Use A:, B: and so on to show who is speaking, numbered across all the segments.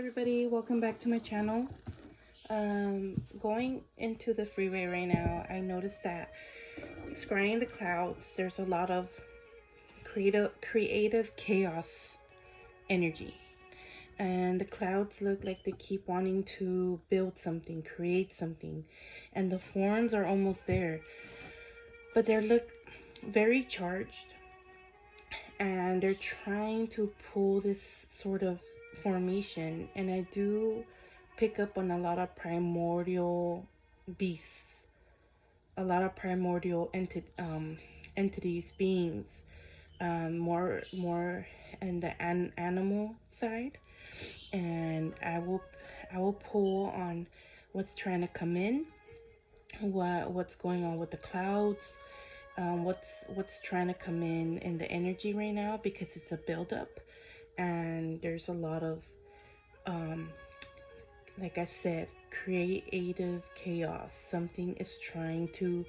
A: everybody, welcome back to my channel. Going into the freeway right now, I noticed that scrying the clouds, there's a lot of creative chaos energy, and the clouds look like they keep wanting to build something, create something, and the forms are almost there, but they look very charged, and they're trying to pull this sort of formation. And I do pick up on a lot of primordial beasts, a lot of primordial entities, beings, more in the animal side. And I will pull on what's trying to come in, what's going on with the clouds, what's trying to come in the energy right now, because it's a buildup, and there's a lot of like I said, creative chaos. Something is trying to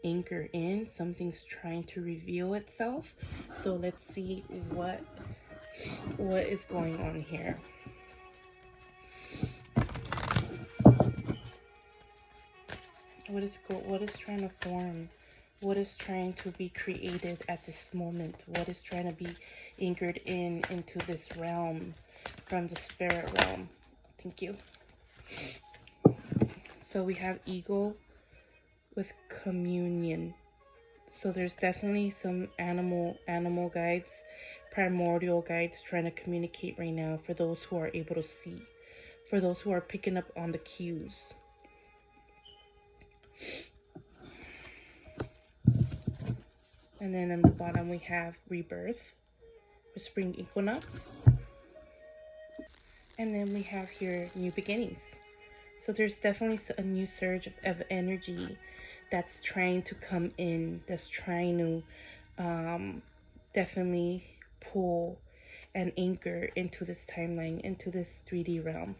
A: anchor in, something's trying to reveal itself. So let's see what is going on here. What is trying to form? What is trying to be created at this moment? What is trying to be anchored into this realm, from the spirit realm? Thank you. So we have ego with communion. So there's definitely some animal guides, primordial guides trying to communicate right now, for those who are able to see, for those who are picking up on the cues. And then on the bottom we have rebirth, the spring equinox. And then we have here new beginnings. So there's definitely a new surge of energy that's trying to come in, that's trying to definitely pull and anchor into this timeline, into this 3D realm.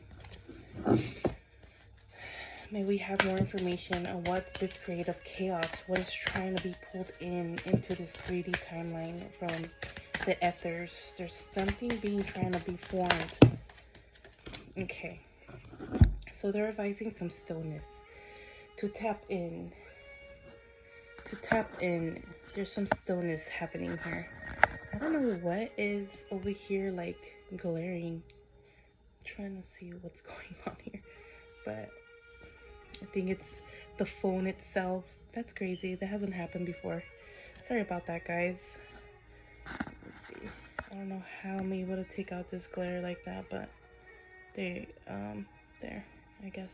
A: May we have more information on what's this creative chaos, what is trying to be pulled into this 3D timeline from the ethers. There's something trying to be formed. Okay, so they're advising some stillness, to tap in. There's some stillness happening here. I don't know what is over here, like glaring. I'm trying to see what's going on here, but I think it's the phone itself. That's crazy. That hasn't happened before. Sorry about that, guys. Let's see. I don't know how I'm able to take out this glare like that, but there, I guess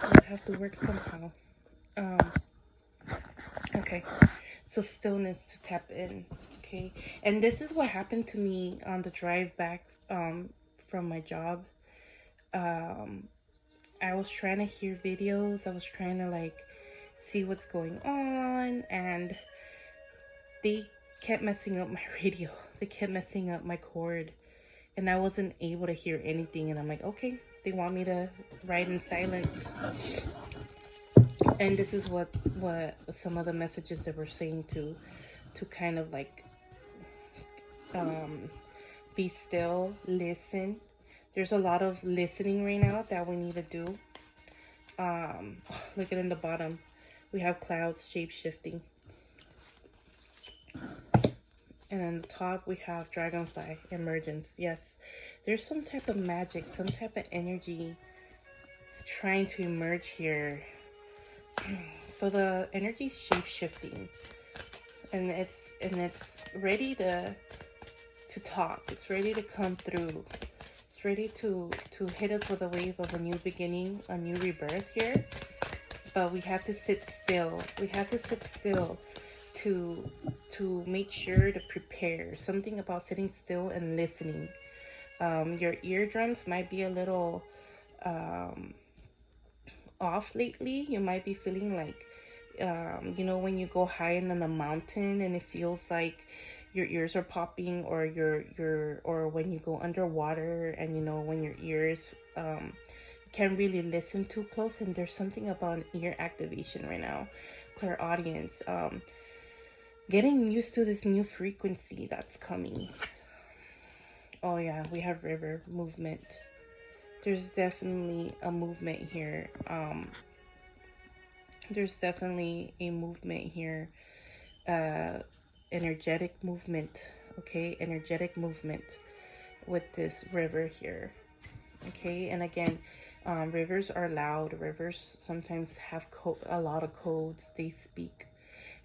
A: I'll have to work somehow. Okay, so stillness to tap in. Okay, and this is what happened to me on the drive back from my job. I was trying to hear videos. I was trying to like see what's going on, and they kept messing up my radio. They kept messing up my cord, and I wasn't able to hear anything. And I'm like, okay, they want me to ride in silence. And this is what some of the messages that were saying, to kind of like be still, listen. There's a lot of listening right now that we need to do. Look at in the bottom, we have clouds shape-shifting. And on the top, we have dragonfly emergence. Yes, there's some type of magic, some type of energy trying to emerge here. So the energy is shape-shifting, and it's ready to talk. It's ready to come through. It's ready to hit us with a wave of a new beginning, a new rebirth here. But we have to sit still. We have to sit still to make sure to prepare. Something about sitting still and listening. Your eardrums might be a little off lately. You might be feeling like you know, when you go high on a mountain and it feels like your ears are popping, or or when you go underwater and, you know, when your ears can't really listen too close. And there's something about ear activation right now, clairaudience, getting used to this new frequency that's coming. Oh yeah, we have river movement. There's definitely a movement here. There's definitely a movement here. Energetic movement. Okay, energetic movement with this river here. Okay, and again, rivers are loud. Rivers sometimes have a lot of codes. They speak,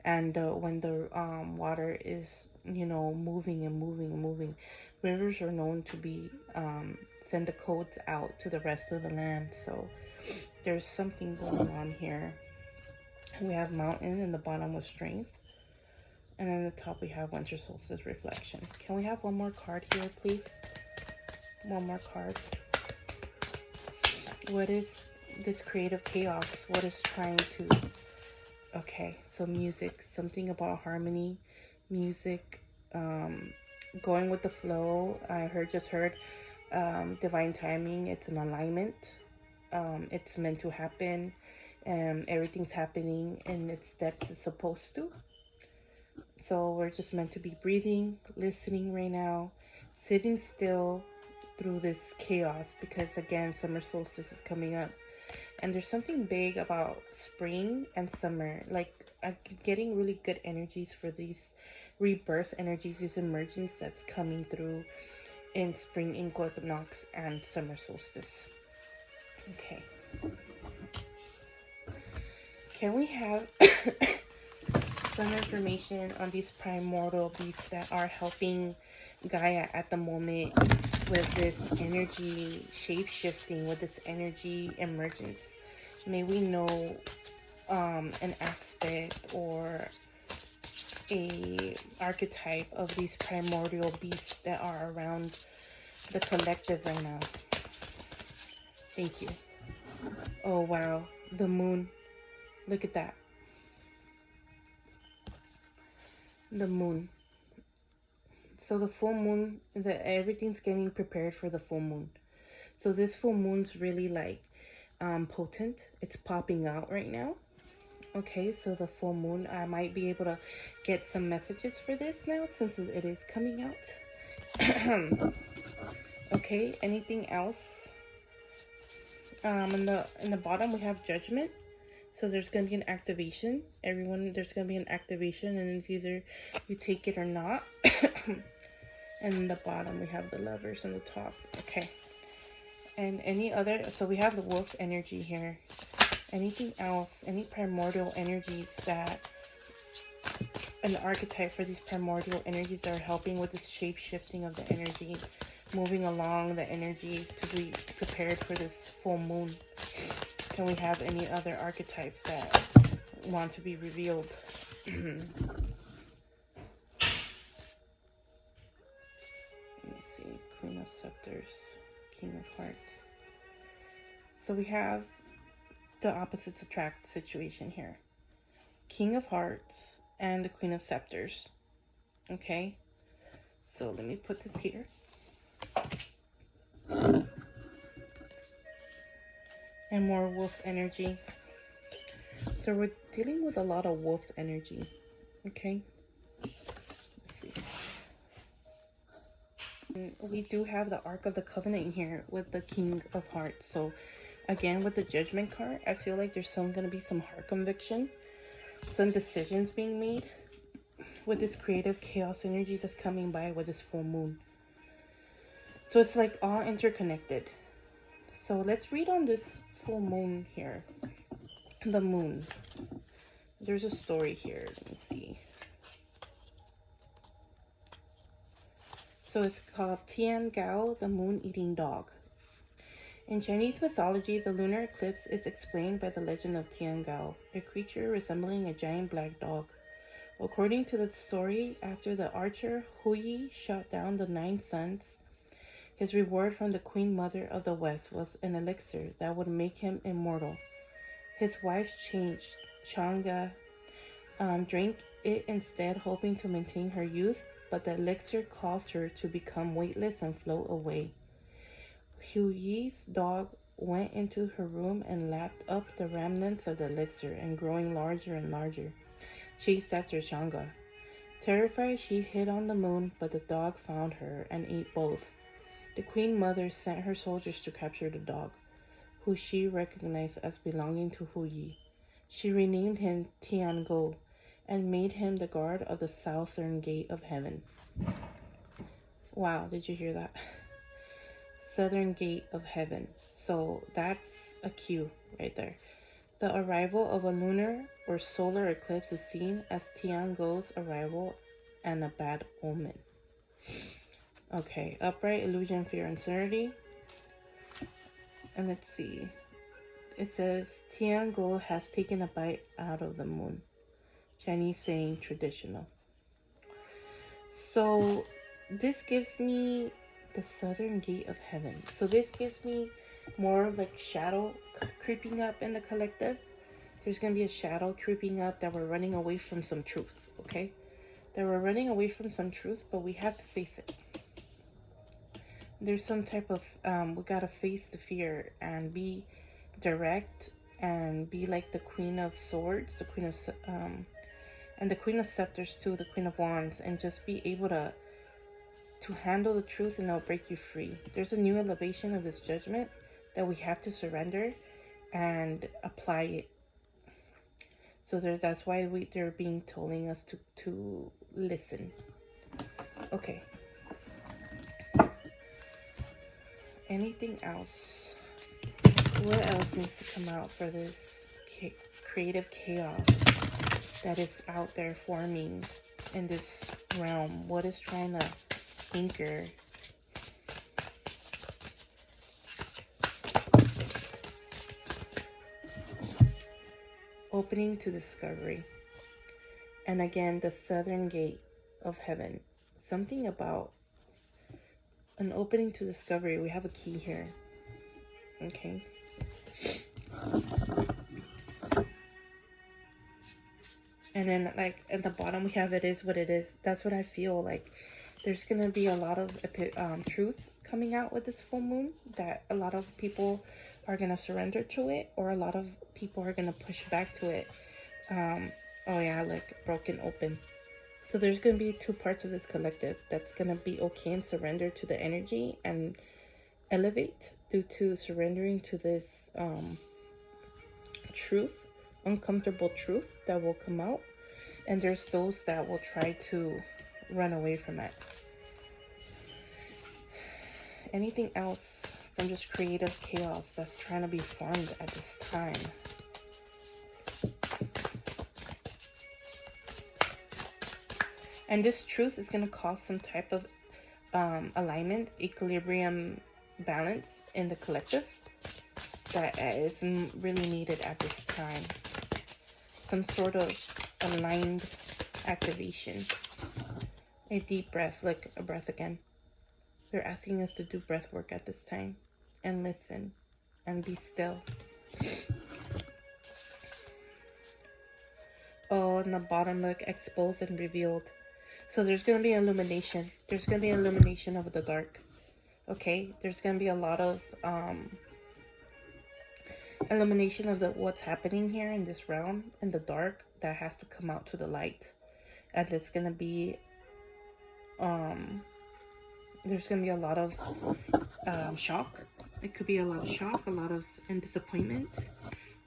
A: and when the water is, you know, moving and moving and moving, rivers are known to be send the codes out to the rest of the land. So there's something going on here. We have mountain in the bottom with strength, and then the top we have winter solstice reflection. Can we have one more card here, please? One more card. What is this creative chaos? What is trying to... Okay, so music, something about harmony, music, going with the flow. I just heard divine timing. It's an alignment. It's meant to happen. Everything's happening in its steps it's supposed to. So we're just meant to be breathing, listening right now, sitting still through this chaos, because again, summer solstice is coming up. And there's something big about spring and summer. Like, I'm getting really good energies for these rebirth energies, these emergence that's coming through in spring equinox and summer solstice. Okay. Can we have some information on these primordial beasts that are helping Gaia at the moment with this energy shape-shifting, with this energy emergence? May we know an aspect or a archetype of these primordial beasts that are around the collective right now. Thank you. Oh wow, the moon. Look at that. The moon. So the full moon, everything's getting prepared for the full moon. So this full moon's really like potent. It's popping out right now. Okay, so the full moon, I might be able to get some messages for this now since it is coming out. Okay, anything else? In the bottom we have judgment. So there's going to be an activation. There's going to be an activation, and it's either you take it or not. And in the bottom we have the lovers on the top. Okay. And any other, so we have the wolf energy here. Anything else, any primordial energies that, an archetype for these primordial energies that are helping with this shape shifting of the energy, moving along the energy to be prepared for this full moon? Can we have any other archetypes that want to be revealed? Let me see. Queen of Scepters, King of Hearts. So we have the opposites attract situation here. King of Hearts and the Queen of Scepters. Okay. So let me put this here. And more wolf energy. So we're dealing with a lot of wolf energy. Okay. Let's see. And we do have the Ark of the Covenant here with the King of Hearts. So again, with the Judgment card, I feel like there's going to be some heart conviction, some decisions being made with this creative chaos energies that's coming by with this full moon. So it's like all interconnected. So let's read on this full moon here. The moon. There's a story here. Let me see. So it's called Tian Gao, the moon-eating dog. In Chinese mythology, the lunar eclipse is explained by the legend of Tian Gao, a creature resembling a giant black dog. According to the story, after the archer Hu Yi shot down the 9 suns, his reward from the Queen Mother of the West was an elixir that would make him immortal. His wife changed. Chang'e drank it instead, hoping to maintain her youth, but the elixir caused her to become weightless and float away. Hu Yi's dog went into her room and lapped up the remnants of the elixir, and growing larger and larger, chased after Chang'e. Terrified, she hid on the moon, but the dog found her and ate both. The Queen Mother sent her soldiers to capture the dog, who she recognized as belonging to Hu Yi. She renamed him Tiango and made him the guard of the southern gate of heaven. Wow, did you hear that? Southern gate of heaven. So that's a cue right there. The arrival of a lunar or solar eclipse is seen as Tiango's arrival and a bad omen. Okay, upright, illusion, fear, uncertainty. And let's see. It says, Tiango has taken a bite out of the moon. Chinese saying traditional. So this gives me the southern gate of heaven. So this gives me more like shadow creeping up in the collective. There's going to be a shadow creeping up that we're running away from some truth, okay? That we're running away from some truth, but we have to face it. There's some type of, we got to face the fear and be direct and be like the Queen of Swords, the Queen of, and the Queen of Scepters too, the Queen of Wands, and just be able to handle the truth and it'll break you free. There's a new elevation of this judgment that we have to surrender and apply it. So that's why they're being telling us to listen. Okay. Anything else? What else needs to come out for this creative chaos that is out there forming in this realm? What is trying to anchor? Opening to discovery. And again, the southern gate of heaven. Something about an opening to discovery. We have a key here. Okay. And then like at the bottom we have it is what it is. That's what I feel like. There's going to be a lot of truth coming out with this full moon, that a lot of people are going to surrender to it, or a lot of people are going to push back to it. Oh yeah, like broken open. So there's going to be two parts of this collective that's going to be okay and surrender to the energy and elevate due to surrendering to this truth, uncomfortable truth that will come out. And there's those that will try to run away from it. Anything else from just creative chaos that's trying to be formed at this time? And this truth is going to cause some type of alignment, equilibrium, balance in the collective that is really needed at this time. Some sort of aligned activation. A deep breath, like a breath again. They're asking us to do breath work at this time and listen and be still. Oh, and the bottom, look, exposed and revealed. So there's going to be illumination. There's going to be illumination of the dark. Okay? There's going to be a lot of illumination of what's happening here in this realm, in the dark, that has to come out to the light. And it's going to be there's going to be a lot of shock. It could be a lot of shock, a lot of disappointment.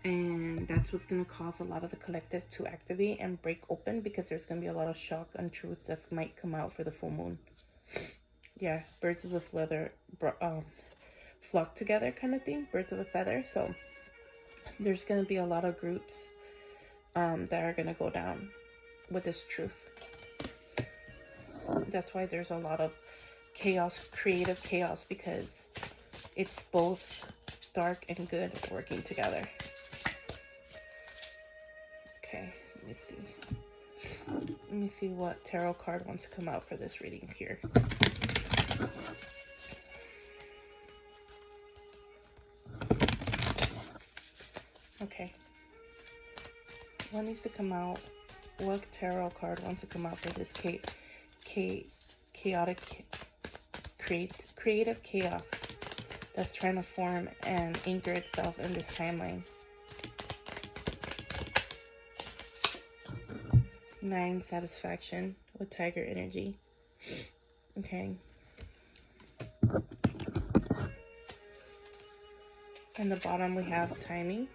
A: And that's what's going to cause a lot of the collective to activate and break open, because there's going to be a lot of shock and truth that might come out for the full moon. Yeah, birds of a feather flock together kind of thing. Birds of a feather. So there's going to be a lot of groups that are going to go down with this truth. That's why there's a lot of chaos, creative chaos, because it's both dark and good working together. Okay, let me see. Let me see what tarot card wants to come out for this reading here. Okay. What needs to come out? What tarot card wants to come out for this chaotic, creative chaos that's trying to form and anchor itself in this timeline? 9, satisfaction with tiger energy. Okay. In the bottom, we have timing.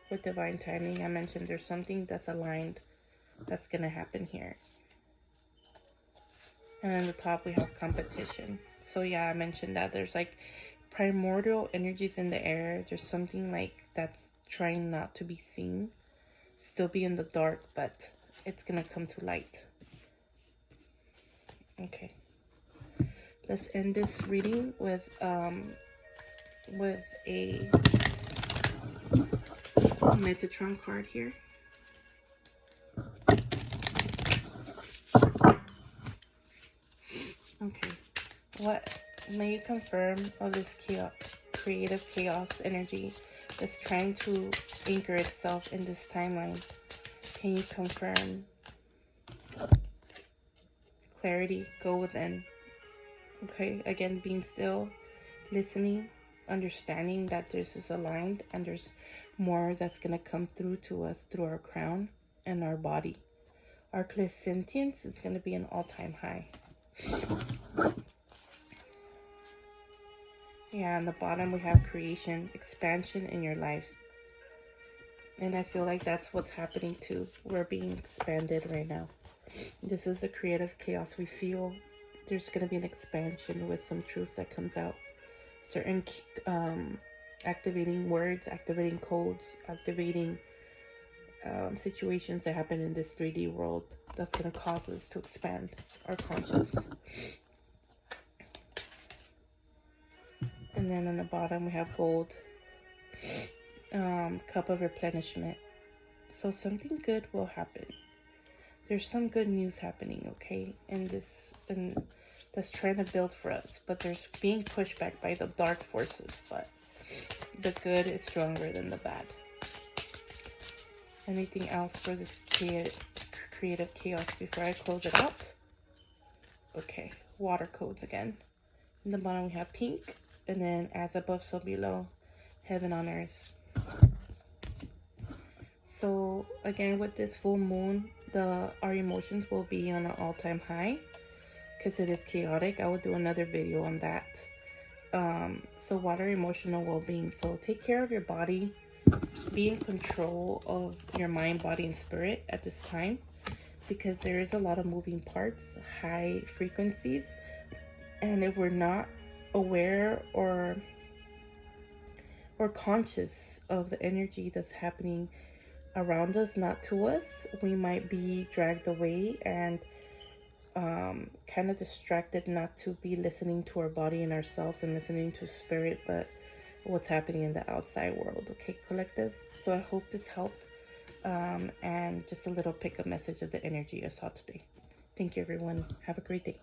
A: With divine timing, I mentioned there's something that's aligned that's going to happen here. And in the top, we have competition. So yeah, I mentioned that there's like primordial energies in the air. There's something like that's trying not to be seen, still be in the dark, but it's going to come to light. Okay. Let's end this reading with a Metatron card here. Okay. What may you confirm of this creative chaos energy that's trying to anchor itself in this timeline? Can you confirm? Clarity, go within. Okay, again, being still, listening, understanding that this is aligned and there's more that's going to come through to us through our crown and our body. Our clairsentience is going to be an all-time high. Yeah, on the bottom we have creation, expansion in your life. And I feel like that's what's happening too. We're being expanded right now. This is the creative chaos we feel. There's going to be an expansion with some truth that comes out. Certain activating words, activating codes, activating situations that happen in this 3D world that's going to cause us to expand our conscious. And then on the bottom we have gold, cup of replenishment. So something good will happen. There's some good news happening, okay, and that's trying to build for us, but there's being pushed back by the dark forces, but the good is stronger than the bad. Anything else for this creative chaos before I close it out? Okay, water codes again. In the bottom we have pink, and then as above so below, heaven on earth. So again, with this full moon, our emotions will be on an all-time high because it is chaotic. I will do another video on that. So water, emotional well-being. So take care of your body. Be in control of your mind, body, and spirit at this time, because there is a lot of moving parts, high frequencies, and if we're not aware or conscious of the energy that's happening around us, not to us, we might be dragged away and kind of distracted not to be listening to our body and ourselves and listening to spirit, but what's happening in the outside world. Okay, collective? So I hope this helped, and just a little pick-up message of the energy I saw today. Thank you, everyone. Have a great day.